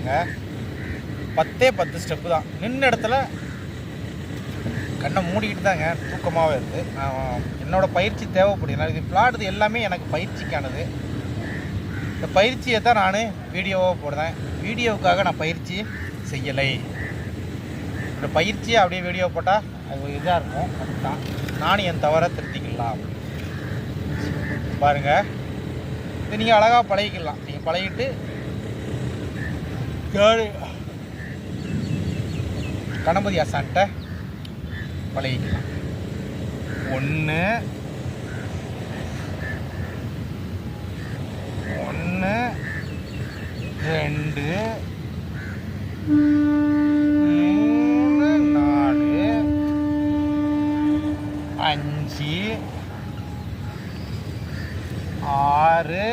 பாருங்கள். 10 ஸ்டெப்பு தான். நின்ன இடத்துல கண்ணை மூடிக்கிட்டு தாங்க தூக்கமாகவே இருக்குது. என்னோடய பயிற்சி தேவைப்படுது. இது விளாடுறது எல்லாமே எனக்கு பயிற்சிக்கானது. இந்த பயிற்சியை தான் நான் வீடியோவாக போடுறேன். வீடியோவுக்காக நான் பயிற்சி செய்யலை. இந்த பயிற்சியை அப்படியே வீடியோ போட்டால் அது இதாக இருக்கும். அதுதான் நானும் என் தவறை திருத்திக்கலாம். பாருங்கள், இது நீங்கள் அழகாக பழகிக்கலாம். நீங்கள் பழகிட்டு கணபதி ஆசான்ட்ட பழகிக்கலாம். 1 2 3 4 5 6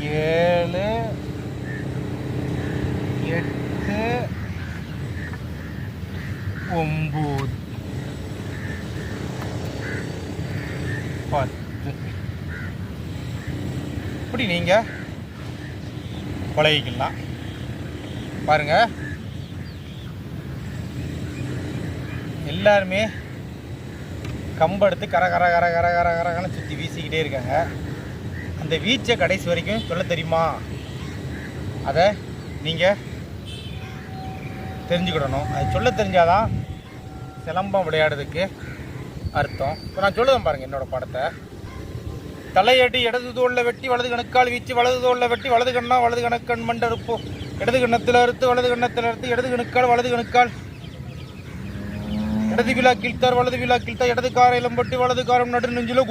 7 8 9 10 இப்படி நீங்கள் பழகிக்கலாம். பாருங்கள், எல்லாருமே கம்பெடுத்து கரகரன்னு சுற்றி வீசிக்கிட்டே இருக்காங்க. அந்த வீச்சை கடைசி வரைக்கும் சொல்ல தெரியுமா? அதை நீங்கள் தெரிஞ்சுக்கிடணும். அது சொல்ல தெரிஞ்சாதான் சிலம்பம் விளையாடுறதுக்கு அர்த்தம். இப்போ நான் சொல்லுவேன் பாருங்கள் என்னோடய படத்தை. தலையடி இடது தோளில் வெட்டி வலது கணக்கால் வீச்சு, வலது தோளில் வெட்டி வலது கண்ணா வலது கணக்கண் மண்டறுப்போ, இடது கண்ணத்தில் அறுத்து வலது கண்ணத்தில் அறுத்து, இடது கணுக்கால் வலது கணுக்கால், இடது விழா கீழ்த்தார் வலது விழா கீழ்த்தார், இடது காரையிலம் பட்டு வலது காரம் நடு நெஞ்சிலோ